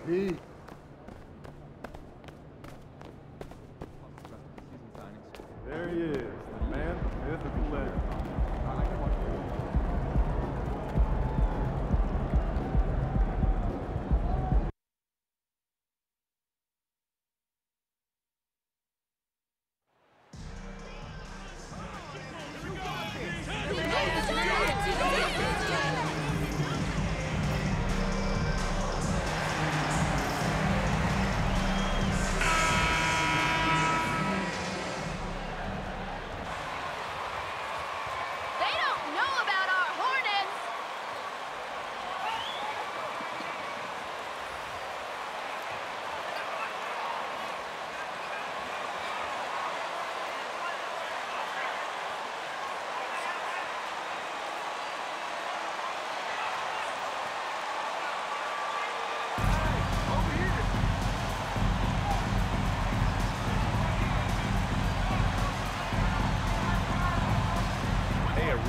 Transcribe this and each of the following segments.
MP. There he is, the man, the myth, and the legend.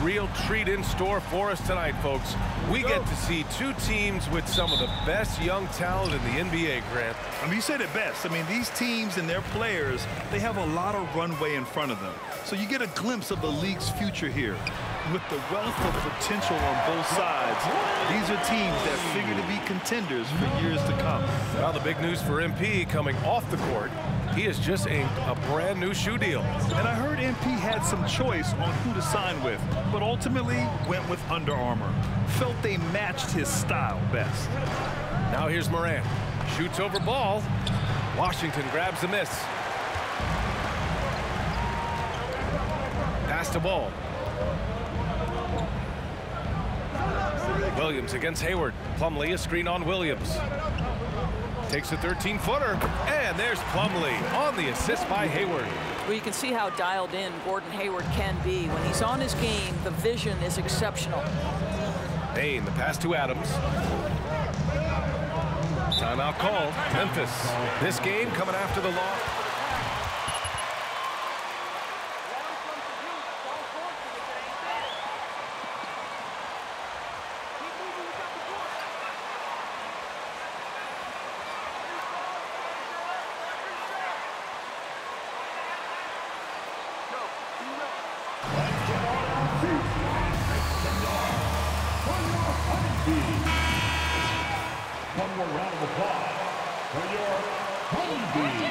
Real treat in store for us tonight, folks. We get to see two teams with some of the best young talent in the NBA, Grant. I mean, you said it best. I mean, these teams and their players, they have a lot of runway in front of them. So you get a glimpse of the league's future here. With the wealth of potential on both sides, these are teams that figure to be contenders for years to come. Well, the big news for MP coming off the court, he has just inked a brand new shoe deal. And I heard MP had some choice on who to sign with, but ultimately went with Under Armour. Felt they matched his style best. Now here's Morant. Shoots over ball. Washington grabs the miss. Pass to Ball. Williams against Hayward. Plumlee, a screen on Williams. Takes a 13-footer, and there's Plumlee on the assist by Hayward. Well, you can see how dialed in Gordon Hayward can be. When he's on his game, the vision is exceptional. Bain, the pass to Adams. Timeout call, Memphis. This game coming after the loss. One more round of applause for your Honeybee.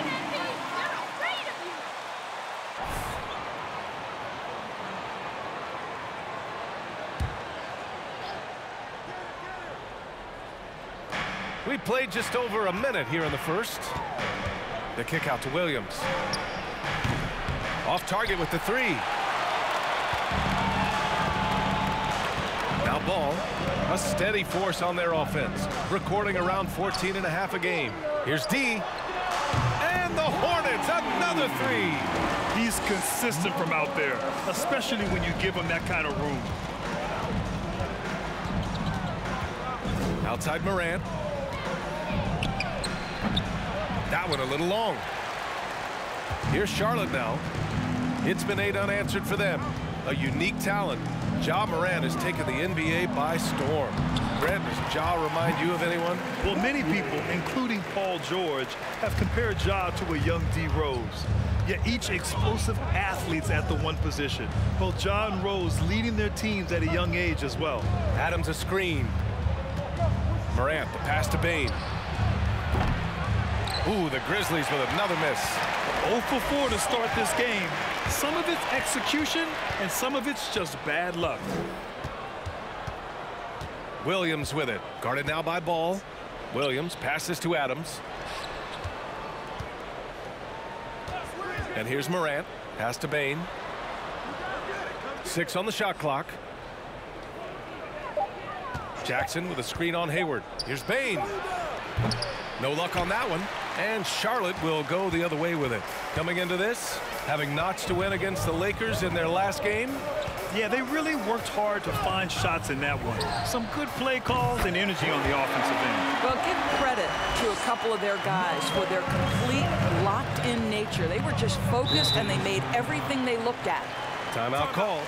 We played just over a minute here in the first. The kick out to Williams. Off target with the three. Now Ball, a steady force on their offense, recording around 14.5 a game. Here's D, and the Hornets, another three. He's consistent from out there, especially when you give him that kind of room. Outside Morant. That one a little long. Here's Charlotte now. It's been 8 unanswered for them. A unique talent. Ja Morant has taken the NBA by storm. Brent, does Ja remind you of anyone? Well, many people, including Paul George, have compared Ja to a young D. Rose. Yet each explosive athletes at the one position. Both Ja and Rose leading their teams at a young age as well. Adams a screen. Morant, the pass to Bain. Ooh, the Grizzlies with another miss. 0 for 4 to start this game. Some of it's execution, and some of it's just bad luck. Williams with it. Guarded now by Ball. Williams passes to Adams. And here's Morant. Pass to Bain. 6 on the shot clock. Jackson with a screen on Hayward. Here's Bain. No luck on that one. And Charlotte will go the other way with it. Coming into this, having notched a win against the Lakers in their last game. Yeah, they really worked hard to find shots in that one. Some good play calls and energy on the offensive end. Well, give credit to a couple of their guys for their complete locked-in nature. They were just focused, and they made everything they looked at. Timeout call.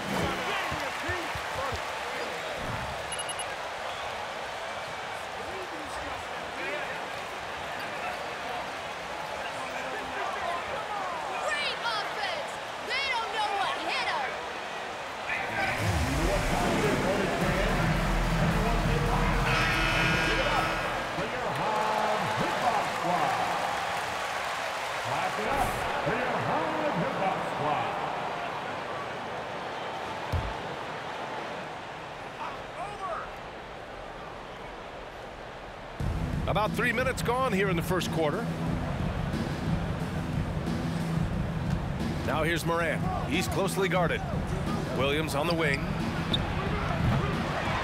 it up for your hard hip-hop squad. About 3 minutes gone here in the first quarter. Now here's Moran. He's closely guarded. Williams on the wing.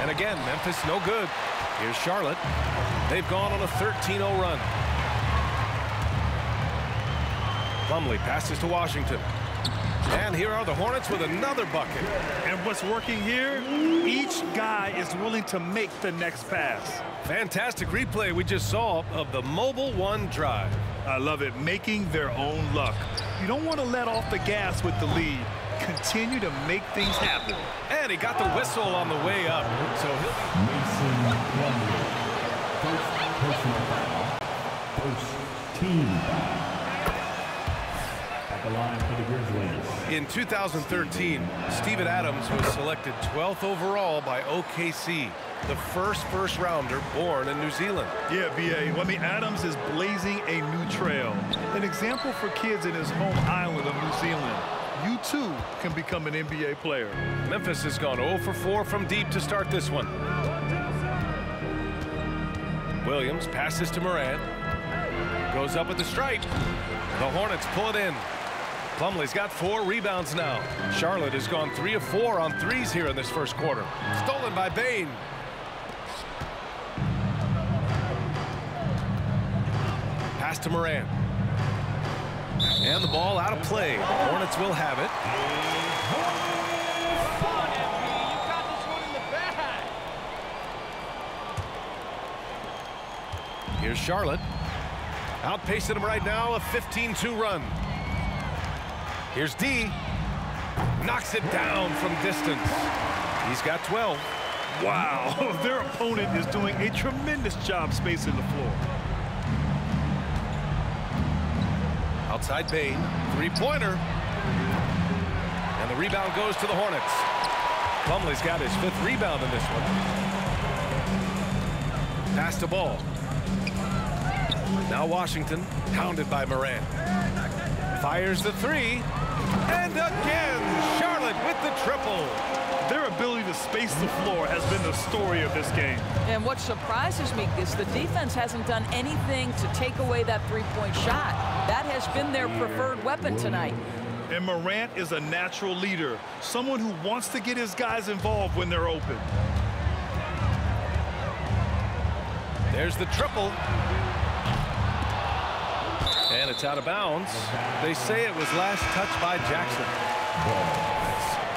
And again, Memphis no good. Here's Charlotte. They've gone on a 13-0 run. Plumlee passes to Washington. And here are the Hornets with another bucket. And what's working here, each guy is willing to make the next pass. Fantastic replay we just saw of the Mobile One drive. I love it, making their own luck. You don't want to let off the gas with the lead. Continue to make things happen. And he got the whistle on the way up. So he'll be... Mason Plumlee. First personal foul. First team foul. At the line for the Grizzlies. In 2013, Steven Adams was selected 12th overall by OKC, the first rounder born in New Zealand. Yeah, B.A. I mean, Adams is blazing a new trail. An example for kids in his home island of New Zealand. You, too, can become an NBA player. Memphis has gone 0 for 4 from deep to start this one. Williams passes to Moran. Goes up at the stripe. The Hornets pull it in. Plumlee's got 4 rebounds now. Charlotte has gone 3 of 4 on threes here in this first quarter. Stolen by Bain. Pass to Moran. And the ball out of play. The Hornets will have it. Here's Charlotte. Outpacing him right now, a 15-2 run. Here's D. Knocks it down from distance. He's got 12. Wow, their opponent is doing a tremendous job spacing the floor. Outside Bain, three-pointer. And the rebound goes to the Hornets. Plumlee's got his 5th rebound in this one. Pass to Ball. Now Washington, hounded by Moran. Fires the 3. And again, Charlotte with the triple. Their ability to space the floor has been the story of this game. And what surprises me is the defense hasn't done anything to take away that three-point shot. That has been their preferred weapon tonight. And Morant is a natural leader, someone who wants to get his guys involved when they're open. There's the triple. And it's out of bounds. They say it was last touched by Jackson.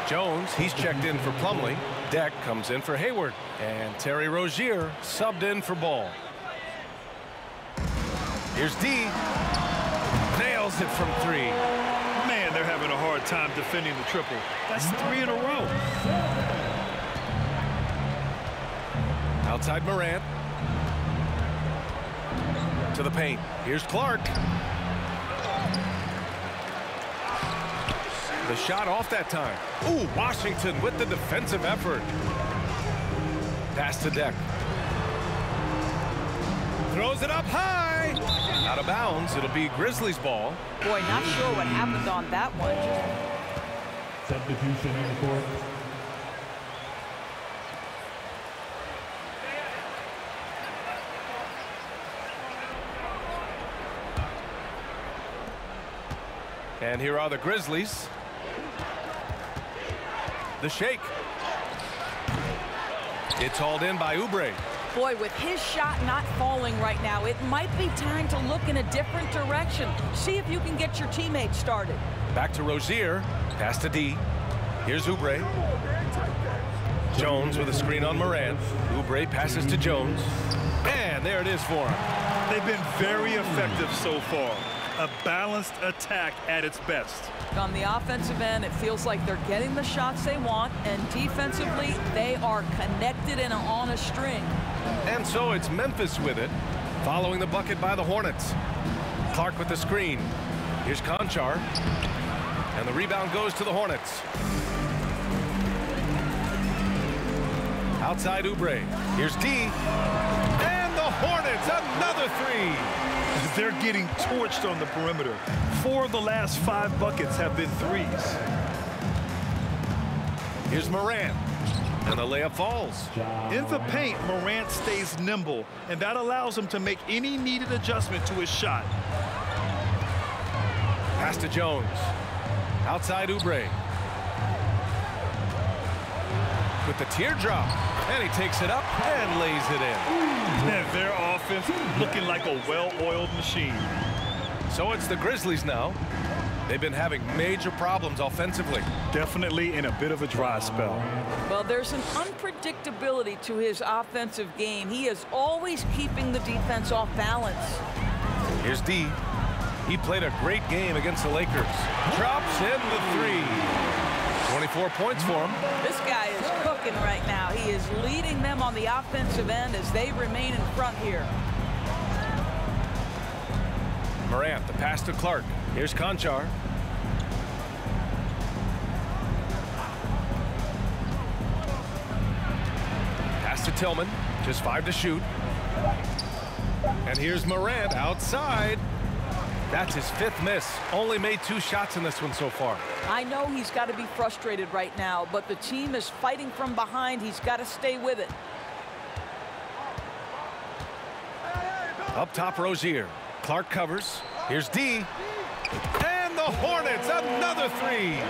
Jones, he's checked in for Plumlee. Deck comes in for Hayward. And Terry Rozier subbed in for Ball. Here's D. Nails it from 3. Man, they're having a hard time defending the triple. That's 3 in a row. Outside Morant. To the paint. Here's Clark. The shot off that time. Ooh, Washington with the defensive effort. Pass to Deck. Throws it up high. Out of bounds. It'll be Grizzlies ball. Boy, not sure what happened on that one. Substitution in the court. And here are the Grizzlies. The shake. It's hauled in by Oubre. Boy, with his shot not falling right now, it might be time to look in a different direction. See if you can get your teammates started. Back to Rozier. Pass to D. Here's Oubre. Jones with a screen on Moran. Oubre passes to Jones. And there it is for him. They've been very effective so far. A balanced attack at its best. On the offensive end, it feels like they're getting the shots they want, and defensively, they are connected and on a string. And so it's Memphis with it, following the bucket by the Hornets. Clark with the screen. Here's Conchar. And the rebound goes to the Hornets. Outside Oubre. Here's D. And the Hornets, another 3. They're getting torched on the perimeter. 4 of the last 5 buckets have been threes. Here's Morant, and the layup falls. In the paint, Morant stays nimble, and that allows him to make any needed adjustment to his shot. Pass to Jones. Outside Oubre. With the teardrop, and he takes it up and lays it in. And their offense looking like a well-oiled machine. So it's the Grizzlies now. They've been having major problems offensively. Definitely in a bit of a dry spell. Well, there's an unpredictability to his offensive game. He is always keeping the defense off balance. Here's D. He played a great game against the Lakers. Drops in the 3. 24 points for him. This guy is cooking right now. He is leading them on the offensive end as they remain in front here. Morant, the pass to Clark. Here's Conchar. Pass to Tillman. Just 5 to shoot. And here's Morant outside. That's his 5th miss. Only made 2 shots in this one so far. I know he's got to be frustrated right now, but the team is fighting from behind. He's got to stay with it. Up top, Rozier. Clark covers. Here's D. And the Hornets, another 3.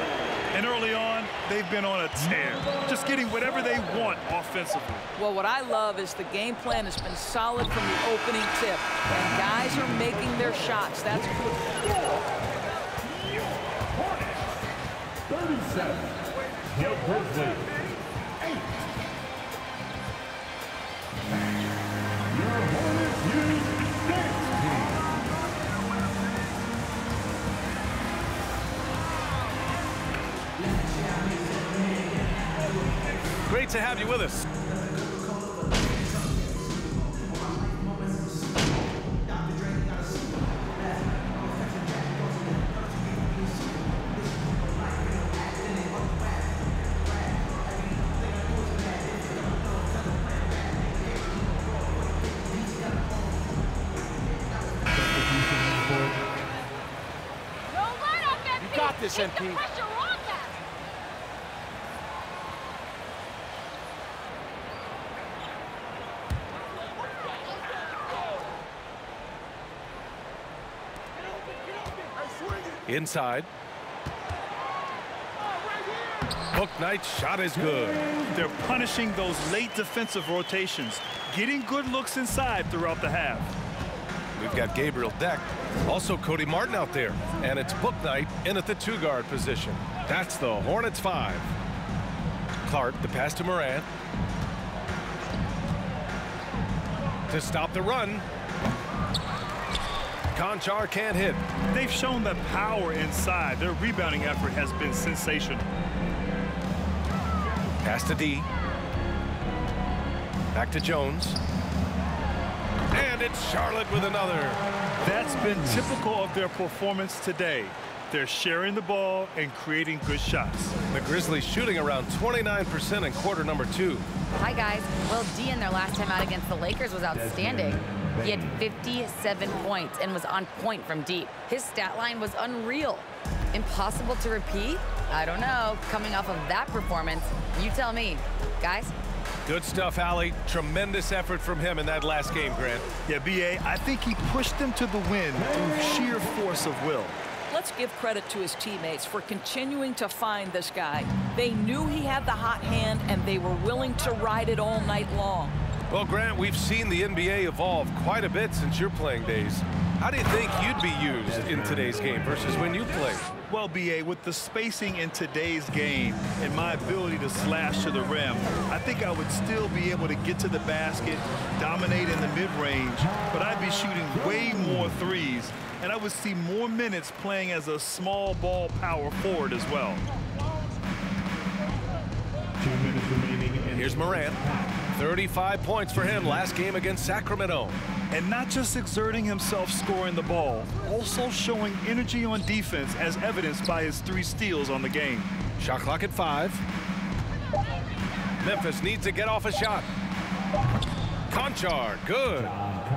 And early on, they've been on a tear, just getting whatever they want offensively. Well, what I love is the game plan has been solid from the opening tip, and guys are making their shots. That's good. 37. The Grizzlies. 8. Your Hornets use dance team. Great to have you with us. You got this, MP. Inside. Book Knight's shot is good. They're punishing those late defensive rotations, getting good looks inside throughout the half. We've got Gabriel Deck, also Cody Martin out there, and it's Book Knight in at the 2-guard position. That's the Hornets 5. Clark, the pass to Morant. To stop the run. Conchar can't hit. They've shown the power inside. Their rebounding effort has been sensational. Pass to D. Back to Jones. And it's Charlotte with another. That's been typical of their performance today. They're sharing the ball and creating good shots. The Grizzlies shooting around 29% in quarter number 2. Hi, guys. Well, D in their last time out against the Lakers was outstanding. He had 57 points and was on point from deep. His stat line was unreal. Impossible to repeat? I don't know. Coming off of that performance, you tell me. Guys? Good stuff, Allie. Tremendous effort from him in that last game, Grant. Yeah, B.A., I think he pushed them to the win through sheer force of will. Let's give credit to his teammates for continuing to find this guy. They knew he had the hot hand, and they were willing to ride it all night long. Well, Grant, we've seen the NBA evolve quite a bit since your playing days. How do you think you'd be used in today's game versus when you played? Well, B.A., with the spacing in today's game and my ability to slash to the rim, I think I would still be able to get to the basket, dominate in the mid-range, but I'd be shooting way more threes, and I would see more minutes playing as a small ball power forward as well. 2 minutes remaining. Here's Morant. 35 points for him last game against Sacramento. And not just exerting himself scoring the ball, also showing energy on defense as evidenced by his 3 steals on the game. Shot clock at 5. Memphis needs to get off a shot. Conchar, good.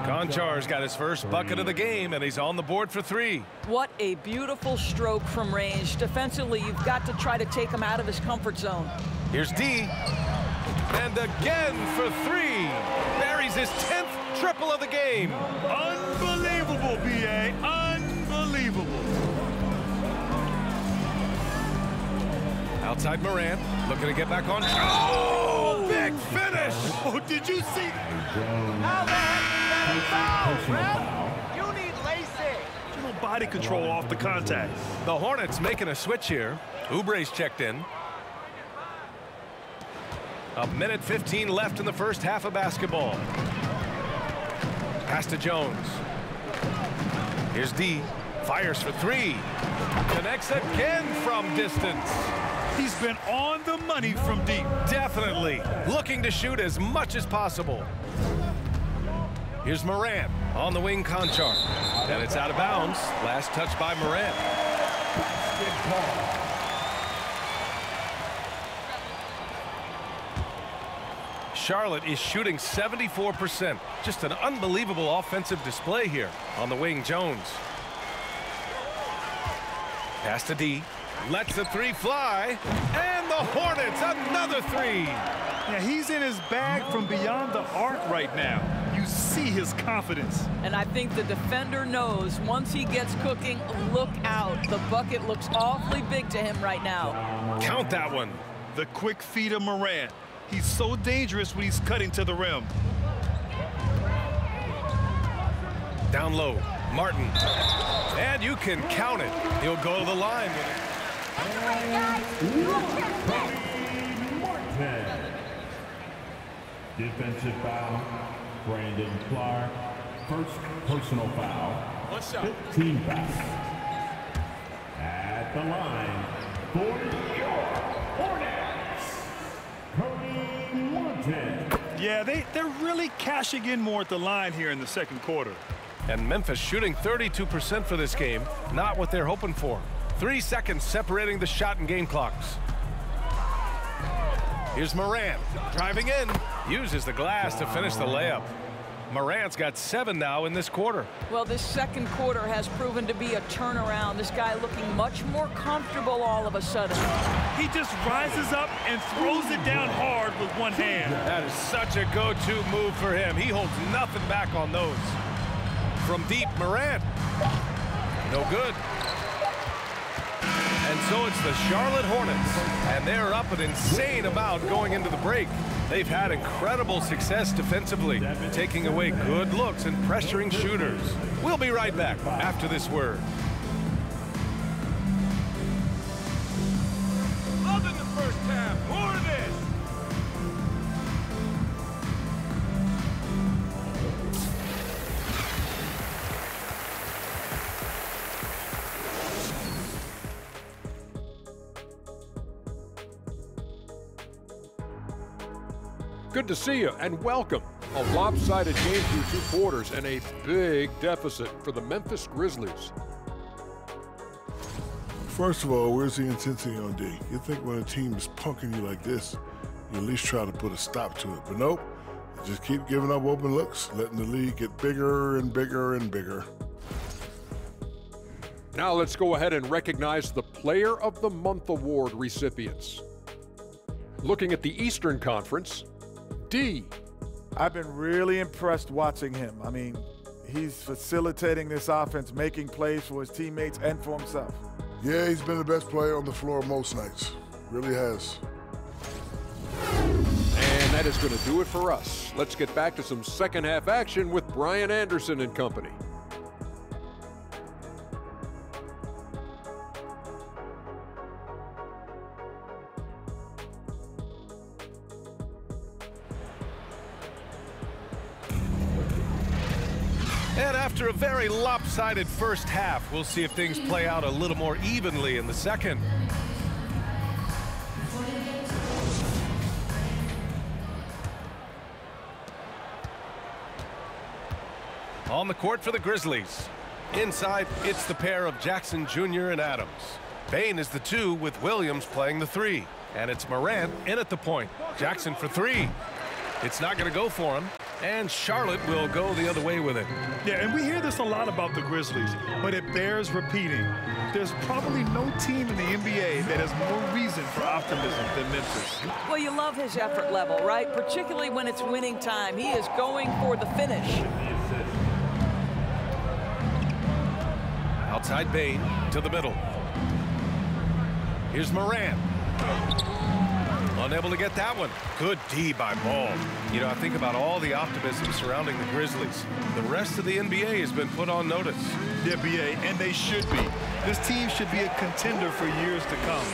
Konchar's got his first bucket of the game, and he's on the board for 3. What a beautiful stroke from range. Defensively, you've got to try to take him out of his comfort zone. Here's D. And again for 3. Buries his 10th triple of the game. Unbelievable, B.A. Unbelievable. Outside Morant, looking to get back on. Oh, big finish! Oh, did you see? You need laces. No body control off the contact. The Hornets making a switch here. Oubre's checked in. 1:15 left in the first half of basketball. Pass to Jones. Here's D. Fires for 3. Connects again from distance. He's been on the money from deep. Definitely. Looking to shoot as much as possible. Here's Morant on the wing, Konchar. And it's out of bounds. Last touch by Morant. Charlotte is shooting 74%. Just an unbelievable offensive display here. On the wing, Jones. Pass to D. Lets the 3 fly. And the Hornets, another 3. Yeah, he's in his bag from beyond the arc right now. You see his confidence. And I think the defender knows once he gets cooking, look out. The bucket looks awfully big to him right now. Count that one. The quick feed of Morant. He's so dangerous when he's cutting to the rim. Down low, Martin. And you can count it. He'll go to the line with it. Defensive foul, Brandon Clark. First personal foul. 15 fouls. At the line for your Hornets, Cody. Yeah, they're really cashing in more at the line here in the second quarter. And Memphis shooting 32% for this game. Not what they're hoping for. 3 seconds separating the shot and game clocks. Here's Morant driving in. Uses the glass to finish the layup. Morant's got 7 now in this quarter. Well, this second quarter has proven to be a turnaround. This guy looking much more comfortable all of a sudden. He just rises up and throws it down hard with one hand. That is such a go-to move for him. He holds nothing back on those. From deep, Morant. No good. And so it's the Charlotte Hornets, and they're up an insane amount going into the break. They've had incredible success defensively, taking away good looks and pressuring shooters. We'll be right back after this word. Loving the first half. More of this. Good to see you and welcome. A lopsided game through 2 quarters and a big deficit for the Memphis Grizzlies. First of all, where's the intensity on D? You think when a team is punking you like this, you at least try to put a stop to it. But nope, they just keep giving up open looks, letting the lead get bigger and bigger and bigger. Now let's go ahead and recognize the Player of the Month Award recipients. Looking at the Eastern Conference, D. I've been really impressed watching him. I mean, he's facilitating this offense, making plays for his teammates and for himself. Yeah, he's been the best player on the floor most nights. Really has. And that is going to do it for us. Let's get back to some second half action with Brian Anderson and company. And after a very lopsided first half, we'll see if things play out a little more evenly in the second. On the court for the Grizzlies. Inside, it's the pair of Jackson Jr. and Adams. Bain is the 2 with Williams playing the 3. And it's Morant in at the point. Jackson for 3. It's not going to go for him. And Charlotte will go the other way with it. Yeah, and we hear this a lot about the Grizzlies, but it bears repeating. There's probably no team in the NBA that has more reason for optimism than Memphis. Well, you love his effort level, right? Particularly when it's winning time. He is going for the finish. Outside Bain to the middle. Here's Morant. Unable to get that one. Good D by Ball. You know, I think about all the optimism surrounding the Grizzlies. The rest of the NBA has been put on notice. Yeah, BA, and they should be. This team should be a contender for years to come.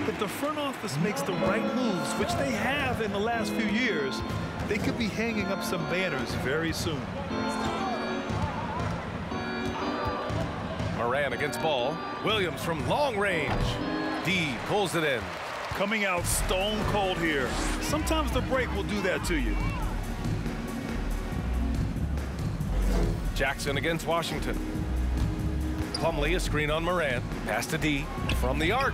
If the front office makes the right moves, which they have in the last few years, they could be hanging up some banners very soon. Morant against Ball. Williams from long range. D pulls it in. Coming out stone cold here. Sometimes the break will do that to you. Jackson against Washington. Plumlee, a screen on Morant. Pass to D from the arc.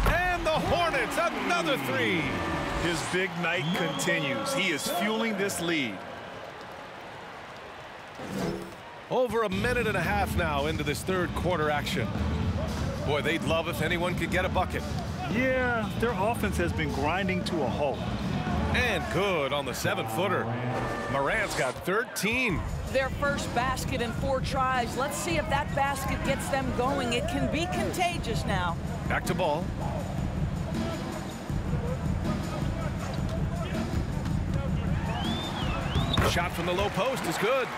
And the Hornets, another three. His big night continues. He is fueling this lead. Over a minute and a half now into this third quarter action. Boy, they'd love if anyone could get a bucket. Yeah, their offense has been grinding to a halt. And good on the 7-footer. Morant's got 13. Their first basket in 4 tries. Let's see if that basket gets them going. It can be contagious now. Back to Ball. Shot from the low post is good.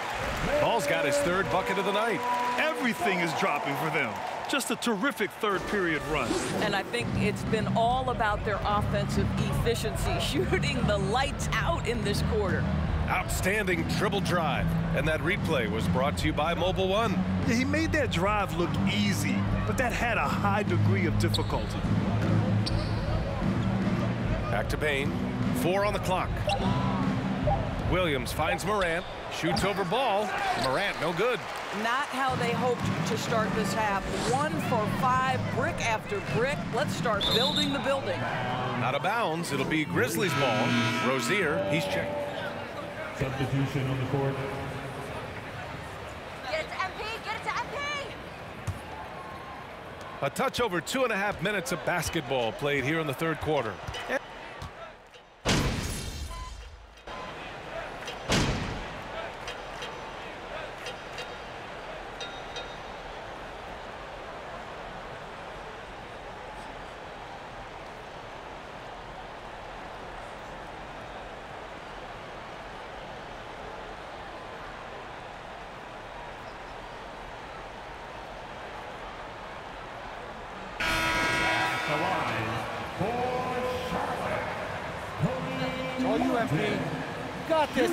Ball's got his 3rd bucket of the night. Everything is dropping for them. Just a terrific third period run. And I think it's been all about their offensive efficiency, shooting the lights out in this quarter. Outstanding dribble drive. And that replay was brought to you by Mobile One. Yeah, he made that drive look easy, but that had a high degree of difficulty. Back to Bain. 4 on the clock. Williams finds Morant. Shoots over Ball. Morant, no good. Not how they hoped to start this half. 1 for 5, brick after brick. Let's start building the building. Out of bounds. It'll be Grizzlies ball. Rozier, he's checked. Substitution on the court. Get it to MP! Get it to MP! A touch over 2.5 minutes of basketball played here in the third quarter. All you have, Pete. Got this.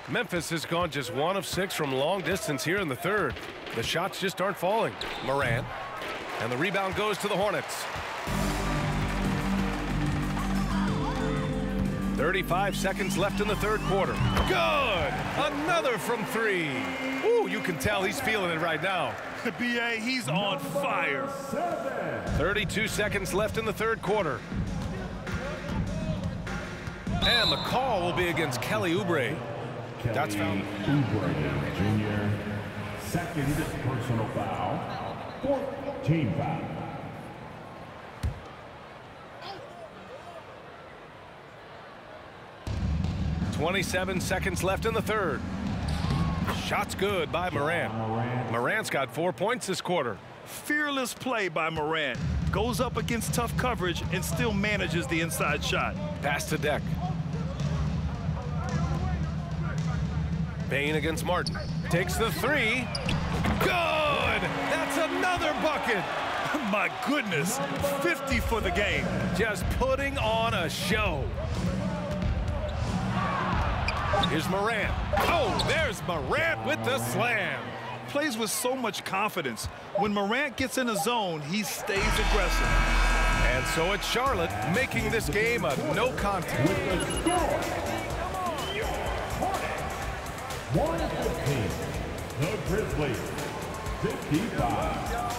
Memphis has gone just 1 of 6 from long distance here in the third. The shots just aren't falling. Morant. And the rebound goes to the Hornets. 35 seconds left in the third quarter. Good! Another from 3. Ooh, you can tell he's feeling it right now. BA, he's on fire. 32 seconds left in the third quarter. And the call will be against Kelly Oubre. That's foul. Oubre, Jr. Second personal foul. 4th team foul. .27 seconds left in the third. Shot's good by Morant. Morant's got 4 points this quarter. Fearless play by Morant. Goes up against tough coverage and still manages the inside shot. Pass to Deck. Bain against Martin. Takes the 3. Good! That's another bucket! My goodness, 50 for the game. Just putting on a show. Here's Morant. Oh, there's Morant with the slam. plays with so much confidence. When Morant gets in a zone, he stays aggressive. And so it's Charlotte making this game a no contest. With the score, 115, the Grizzlies, 55.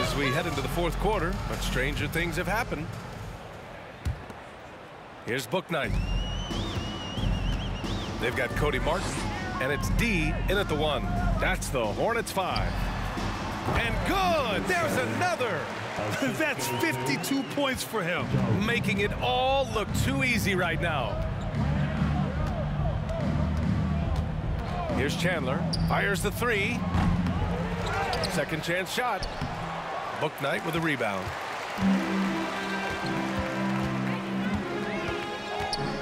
As we head into the fourth quarter, but stranger things have happened. Here's Bouknight. They've got Cody Martin, and it's D in at the 1. That's the Hornets 5. And good! There's another! That's 52 points for him. Making it all look too easy right now. Here's Chandler. Fires the 3. Second chance shot. Bouknight with a rebound.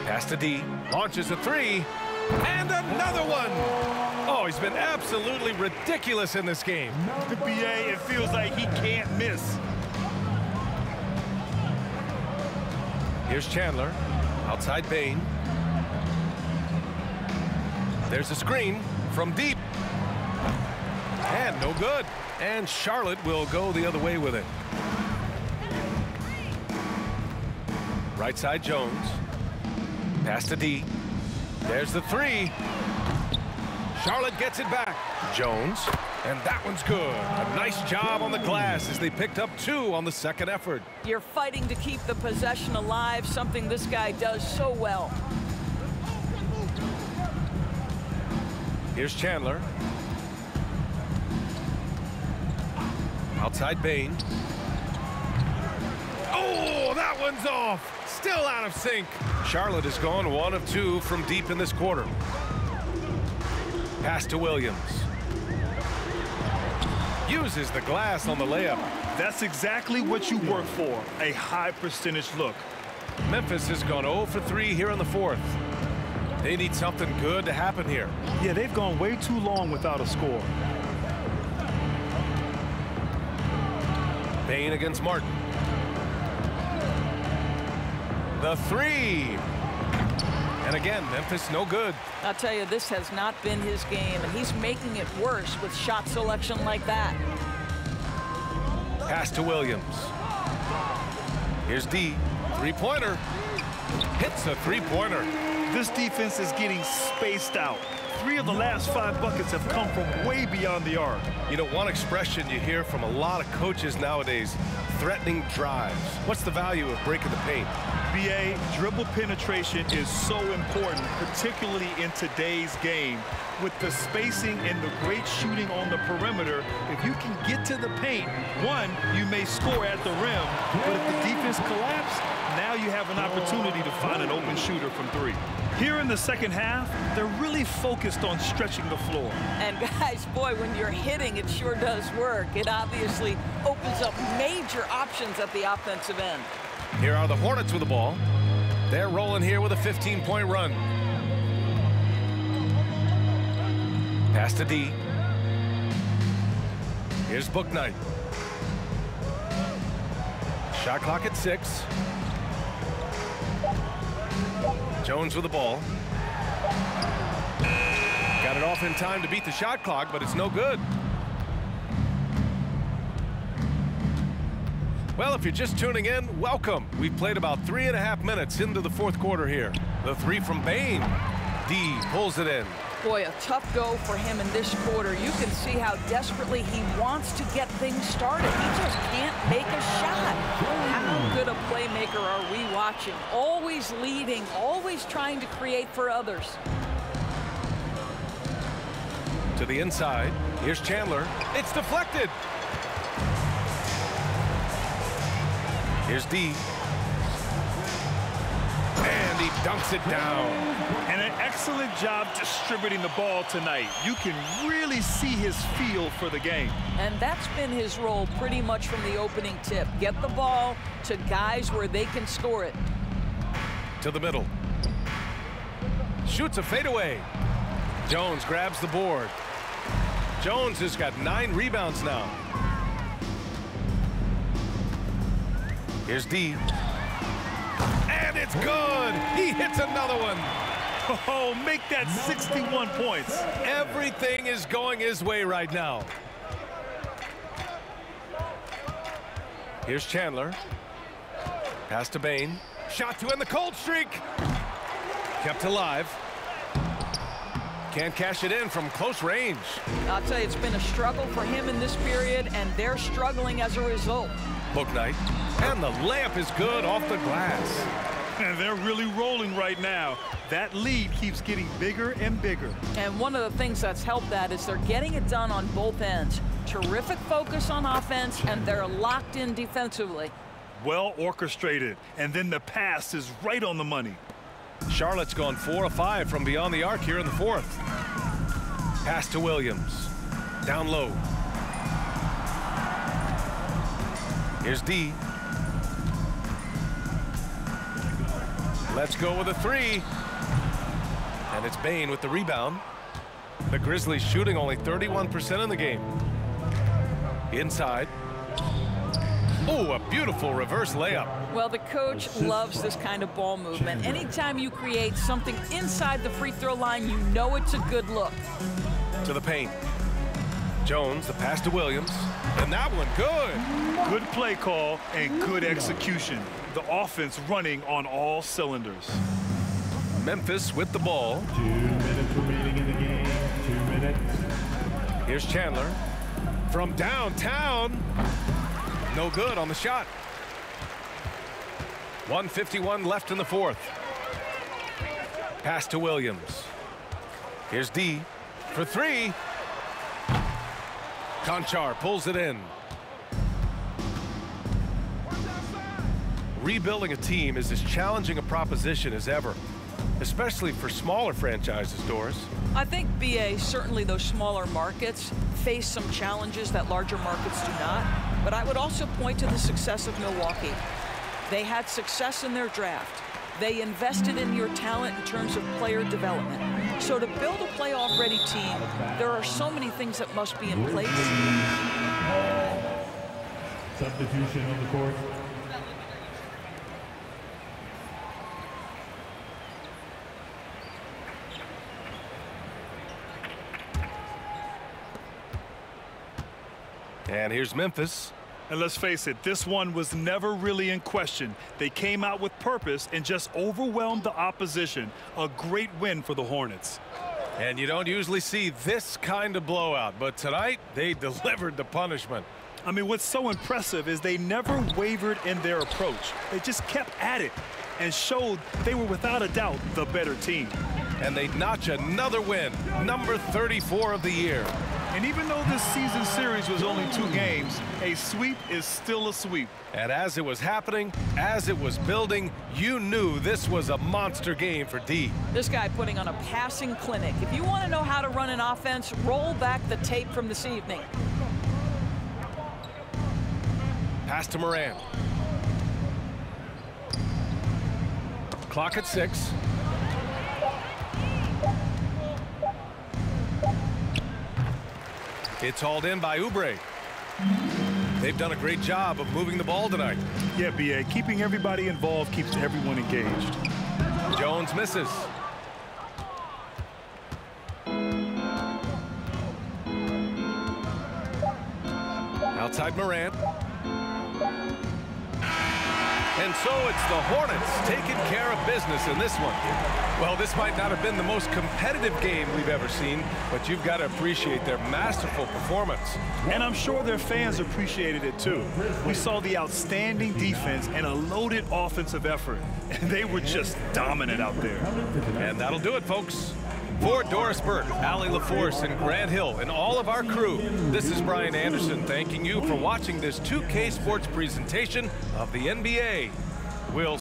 Pass to D. Launches a 3. And another one! Oh, he's been absolutely ridiculous in this game. The BA, it feels like he can't miss. Here's Chandler. Outside Bain. There's a screen from deep. And no good. And Charlotte will go the other way with it. Right side Jones. Pass to D. There's the 3. Charlotte gets it back. Jones. And that one's good. A nice job on the glass as they picked up 2 on the second effort. You're fighting to keep the possession alive, something this guy does so well. Here's Chandler. Outside Bain. Oh, that one's off. Still out of sync. Charlotte has gone 1 of 2 from deep in this quarter. Pass to Williams. Uses the glass on the layup. That's exactly what you work for, a high percentage look. Memphis has gone 0 for 3 here in the fourth. They need something good to happen here. Yeah, they've gone way too long without a score. Bain against Martin. The 3. And again, Memphis no good. I'll tell you, this has not been his game, and he's making it worse with shot selection like that. Pass to Williams. Here's D. 3-pointer. Hits a 3-pointer. This defense is getting spaced out. 3 of the last 5 buckets have come from way beyond the arc. You know, one expression you hear from a lot of coaches nowadays, threatening drives. What's the value of breaking the paint? BA, dribble penetration is so important, particularly in today's game. With the spacing and the great shooting on the perimeter, if you can get to the paint, 1, you may score at the rim, but if the defense collapses, now you have an opportunity to find an open shooter from 3. Here in the second half, they're really focused on stretching the floor. And guys, boy, when you're hitting, it sure does work. It obviously opens up major options at the offensive end. Here are the Hornets with the ball. They're rolling here with a 15-point run. Pass to D. Here's Bouknight. Shot clock at 6. Jones with the ball. Got it off in time to beat the shot clock, but it's no good. Well, if you're just tuning in, welcome. We've played about 3.5 minutes into the fourth quarter here. The 3 from Bain. D pulls it in. Boy, a tough go for him in this quarter. You can see how desperately he wants to get things started. He just can't make a shot. How good a playmaker are we watching? Always leading, always trying to create for others. To the inside. Here's Chandler. It's deflected. Here's D. And he dunks it down. And an excellent job distributing the ball tonight. You can really see his feel for the game. And that's been his role pretty much from the opening tip. Get the ball to guys where they can score it. To the middle. Shoots a fadeaway. Jones grabs the board. Jones has got 9 rebounds now. Here's D. And it's good. He hits another one. Oh, make that 61 points. Everything is going his way right now. Here's Chandler. Pass to Bain. Shot to end the cold streak. Kept alive. Can't cash it in from close range. I'll tell you, it's been a struggle for him in this period, and they're struggling as a result. Book night. And the layup is good off the glass. And they're really rolling right now. That lead keeps getting bigger and bigger. And one of the things that's helped that is they're getting it done on both ends. Terrific focus on offense, and they're locked in defensively. Well orchestrated, and then the pass is right on the money. Charlotte's gone 4 of 5 from beyond the arc here in the 4th. Pass to Williams. Down low. Here's D. Let's go with a 3. And it's Bain with the rebound. The Grizzlies shooting only 31% in the game. Inside. Oh, a beautiful reverse layup. Well, the coach loves this kind of ball movement. Anytime you create something inside the free throw line, you know it's a good look. To the paint. Jones, the pass to Williams. And that one, good. Good play call and good execution. The offense running on all cylinders. Memphis with the ball. 2 minutes remaining in the game. 2 minutes. Here's Chandler. From downtown. No good on the shot. 1:51 left in the 4th. Pass to Williams. Here's D for 3. Conchar pulls it in. Rebuilding a team is as challenging a proposition as ever, especially for smaller franchises, Doris. I think, BA, certainly those smaller markets face some challenges that larger markets do not. But I would also point to the success of Milwaukee. They had success in their draft. They invested in your talent in terms of player development. So to build a playoff-ready team, there are so many things that must be in place. Substitution on the court. And here's Memphis. And let's face it, this one was never really in question. They came out with purpose and just overwhelmed the opposition. A great win for the Hornets. And you don't usually see this kind of blowout, but tonight they delivered the punishment. I mean, what's so impressive is they never wavered in their approach. They just kept at it and showed they were without a doubt the better team. And they notch another win, number 34 of the year. And even though this season series was only 2 games, a sweep is still a sweep. And as it was happening, as it was building, you knew this was a monster game for D. This guy putting on a passing clinic. If you want to know how to run an offense, roll back the tape from this evening. Pass to Moran. Clock at 6. It's hauled in by Oubre. They've done a great job of moving the ball tonight. Yeah, BA, keeping everybody involved keeps everyone engaged. Jones misses. Outside Morant. And so it's the Hornets taking care of business in this one. Well, this might not have been the most competitive game we've ever seen, but you've got to appreciate their masterful performance. And I'm sure their fans appreciated it too. We saw the outstanding defense and a loaded offensive effort, and they were just dominant out there. And that'll do it, folks. For Doris Burke, Allie LaForce, and Grant Hill, and all of our crew, this is Brian Anderson thanking you for watching this 2K Sports presentation of the NBA. We'll